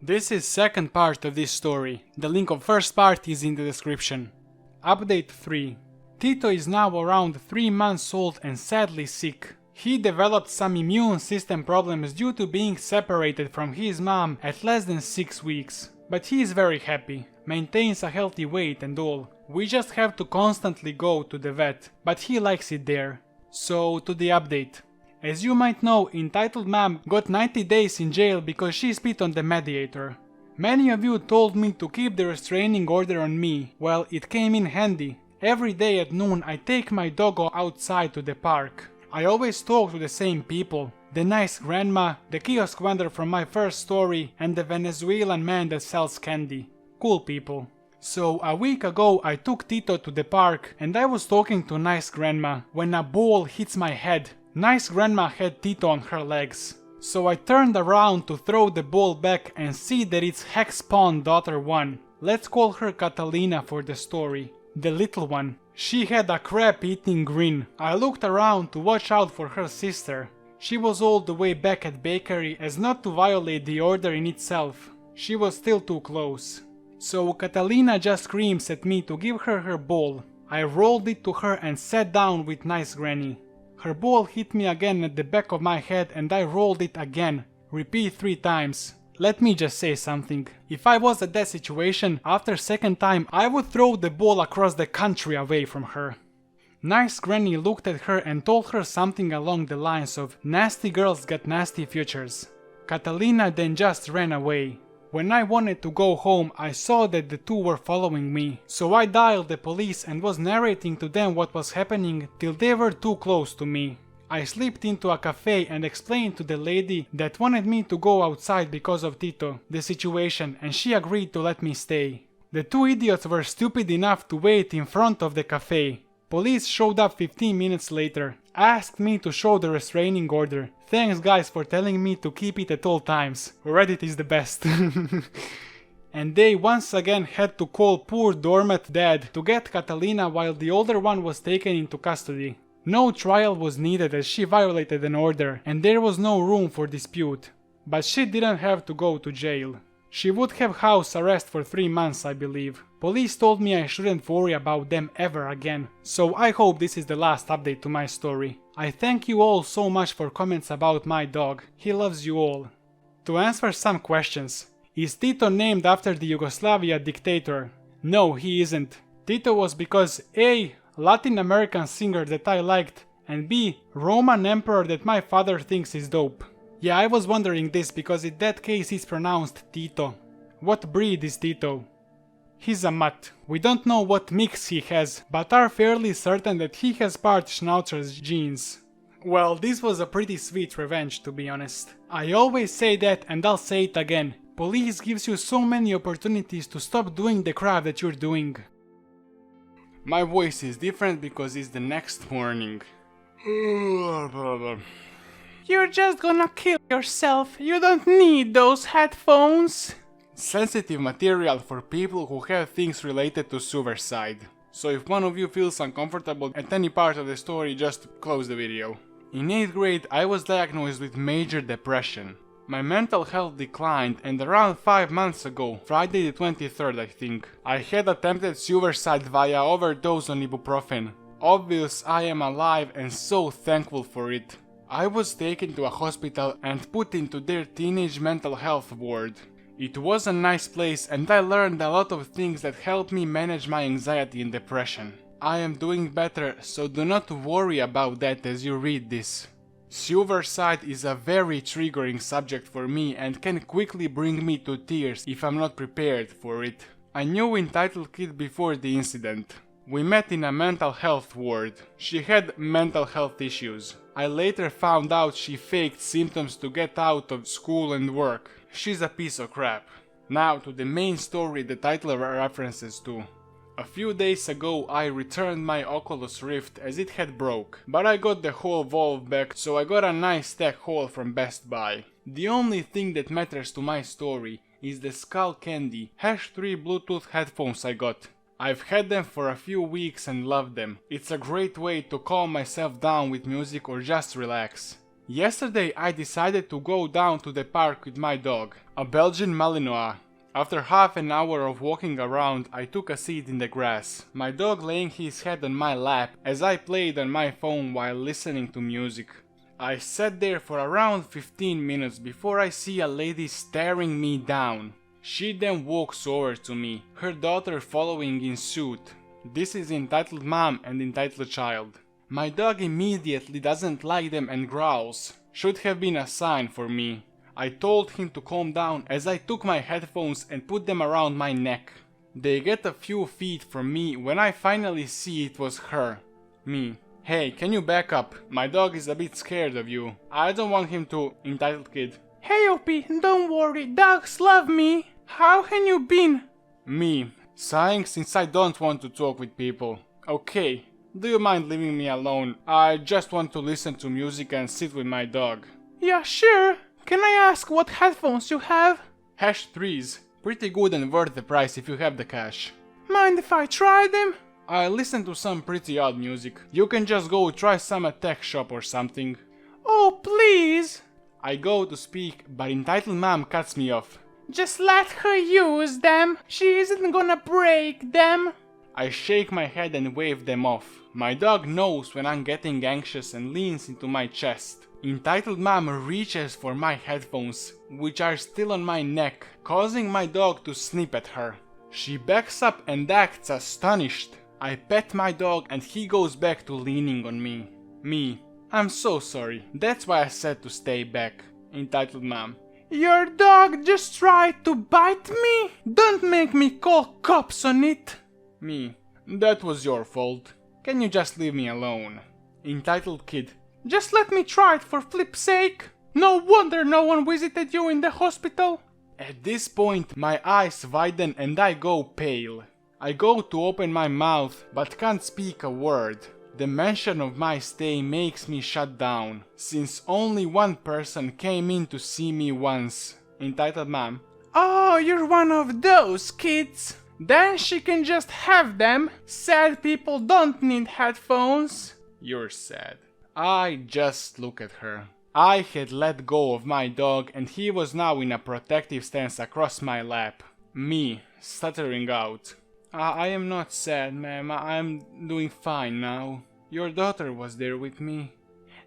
This is second part of this story. The link of first part is in the description. Update 3. Tito is now around 3 months old and sadly sick. He developed some immune system problems due to being separated from his mom at less than 6 weeks. But he is very happy, maintains a healthy weight and all. We just have to constantly go to the vet, but he likes it there. So to the update. As you might know, Entitled Mom got 90 days in jail because she spit on the mediator. Many of you told me to keep the restraining order on me. Well, it came in handy. Every day at noon I take my doggo outside to the park. I always talk to the same people. The nice grandma, the kiosk vendor from my first story, and the Venezuelan man that sells candy. Cool people. So a week ago I took Tito to the park and I was talking to nice grandma when a ball hits my head. Nice grandma had Tito on her legs. So I turned around to throw the ball back and see that it's Hex Pawn daughter 1. Let's call her Catalina for the story. The little one. She had a crap-eating grin. I looked around to watch out for her sister. She was all the way back at bakery as not to violate the order in itself. She was still too close. So Catalina just screams at me to give her her ball. I rolled it to her and sat down with nice granny. Her ball hit me again at the back of my head and I rolled it again. Repeat 3 times. Let me just say something. If I was at that situation, after second time I would throw the ball across the country away from her. Nice granny looked at her and told her something along the lines of nasty girls got nasty futures. Catalina then just ran away. When I wanted to go home, I saw that the two were following me, so I dialed the police and was narrating to them what was happening till they were too close to me. I slipped into a cafe and explained to the lady that wanted me to go outside because of Tito, the situation, and she agreed to let me stay. The 2 idiots were stupid enough to wait in front of the cafe. Police showed up 15 minutes later, asked me to show the restraining order. Thanks guys for telling me to keep it at all times. Reddit is the best. And they once again had to call poor dormant dad to get Catalina while the older one was taken into custody. No trial was needed as she violated an order and there was no room for dispute. But she didn't have to go to jail. She would have house arrest for 3 months, I believe. Police told me I shouldn't worry about them ever again. So I hope this is the last update to my story. I thank you all so much for comments about my dog. He loves you all. To answer some questions. Is Tito named after the Yugoslavia dictator? No, he isn't. Tito was because A. Latin American singer that I liked, and B. Roman emperor that my father thinks is dope. Yeah, I was wondering this because in that case it's pronounced Tito. What breed is Tito? He's a mutt. We don't know what mix he has, but are fairly certain that he has part Schnauzer's genes. Well, this was a pretty sweet revenge, to be honest. I always say that and I'll say it again. Police gives you so many opportunities to stop doing the crap that you're doing. My voice is different because it's the next morning. You're just gonna kill yourself. You don't need those headphones. Sensitive material for people who have things related to suicide. So if one of you feels uncomfortable at any part of the story, just close the video. In 8th grade, I was diagnosed with major depression. My mental health declined and around 5 months ago, Friday the 23rd I think, I had attempted suicide via overdose on ibuprofen. Obvious I am alive and so thankful for it. I was taken to a hospital and put into their teenage mental health ward. It was a nice place and I learned a lot of things that helped me manage my anxiety and depression. I am doing better, so do not worry about that as you read this. Suicide is a very triggering subject for me and can quickly bring me to tears if I'm not prepared for it. I knew Entitled Kid before the incident. We met in a mental health ward. She had mental health issues. I later found out she faked symptoms to get out of school and work. She's a piece of crap. Now to the main story the title references to. A few days ago I returned my Oculus Rift as it had broke, but I got the whole valve back, so I got a nice tech haul from Best Buy. The only thing that matters to my story is the Skull Candy #3 Bluetooth headphones I got. I've had them for a few weeks and love them. It's a great way to calm myself down with music or just relax. Yesterday I decided to go down to the park with my dog, a Belgian Malinois. After half an hour of walking around, I took a seat in the grass, my dog laying his head on my lap as I played on my phone while listening to music. I sat there for around 15 minutes before I see a lady staring me down. She then walks over to me, her daughter following in suit. This is entitled mom and entitled child. My dog immediately doesn't like them and growls. Should have been a sign for me. I told him to calm down as I took my headphones and put them around my neck. They get a few feet from me when I finally see it was her. Me. Hey, can you back up? My dog is a bit scared of you. I don't want him to... Entitled kid. Hey Opie, don't worry, dogs love me. How have you been? Me. Sighing since I don't want to talk with people. Okay. Do you mind leaving me alone? I just want to listen to music and sit with my dog. Yeah, sure. Can I ask what headphones you have? #3s. Pretty good and worth the price if you have the cash. Mind if I try them? I listen to some pretty odd music. You can just go try some at tech shop or something. Oh, please! I go to speak, but entitled mom cuts me off. Just let her use them. She isn't gonna break them. I shake my head and wave them off. My dog knows when I'm getting anxious and leans into my chest. Entitled mom reaches for my headphones, which are still on my neck, causing my dog to snip at her. She backs up and acts astonished. I pet my dog and he goes back to leaning on me. Me. I'm so sorry. That's why I said to stay back. Entitled mom. Your dog just tried to bite me? Don't make me call cops on it. Me. That was your fault. Can you just leave me alone? Entitled kid. Just let me try it for flip's sake. No wonder no one visited you in the hospital. At this point, my eyes widen and I go pale. I go to open my mouth, but can't speak a word. The mention of my stay makes me shut down, since only one person came in to see me once. Entitled mom. Oh, you're one of those kids. Then she can just have them. Sad people don't need headphones. You're sad. I just look at her. I had let go of my dog and he was now in a protective stance across my lap. Me, stuttering out. I am not sad, ma'am. I'm doing fine now. Your daughter was there with me.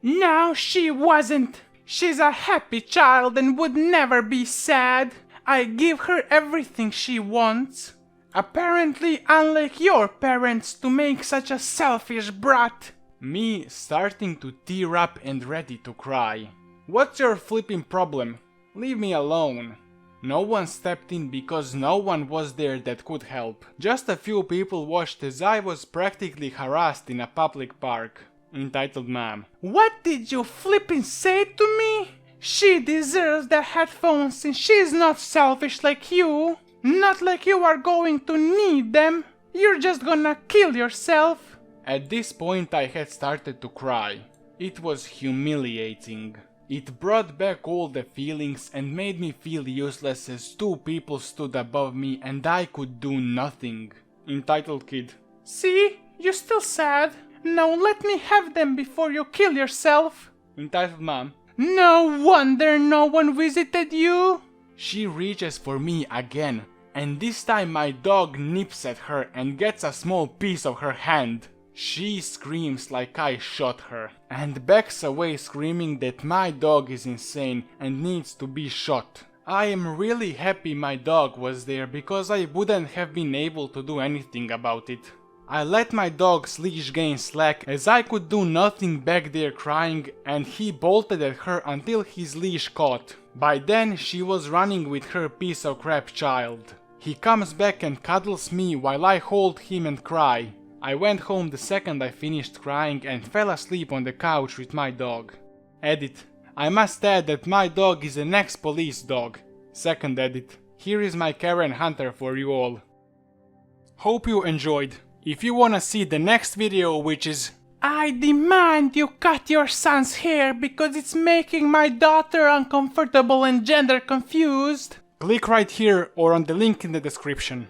No, she wasn't. She's a happy child and would never be sad. I give her everything she wants. Apparently, unlike your parents to make such a selfish brat. Me starting to tear up and ready to cry. What's your flipping problem? Leave me alone. No one stepped in because no one was there that could help. Just a few people watched as I was practically harassed in a public park. Entitled mom. What did you flipping say to me? She deserves the headphones and she's not selfish like you. Not like you are going to need them. You're just gonna kill yourself. At this point I had started to cry. It was humiliating. It brought back all the feelings and made me feel useless as two people stood above me and I could do nothing. Entitled kid. See? You're still sad. Now let me have them before you kill yourself. Entitled mom. No wonder no one visited you. She reaches for me again, and this time my dog nips at her and gets a small piece of her hand. She screams like I shot her, and backs away screaming that my dog is insane and needs to be shot. I am really happy my dog was there because I wouldn't have been able to do anything about it. I let my dog's leash gain slack as I could do nothing back there crying, and he bolted at her until his leash caught. By then she was running with her piece of crap child. He comes back and cuddles me while I hold him and cry. I went home the second I finished crying and fell asleep on the couch with my dog. Edit. I must add that my dog is an ex-police dog. Second edit. Here is my Karen Hunter for you all. Hope you enjoyed. If you wanna see the next video, which is I demand you cut your son's hair because it's making my daughter uncomfortable and gender confused, click right here or on the link in the description.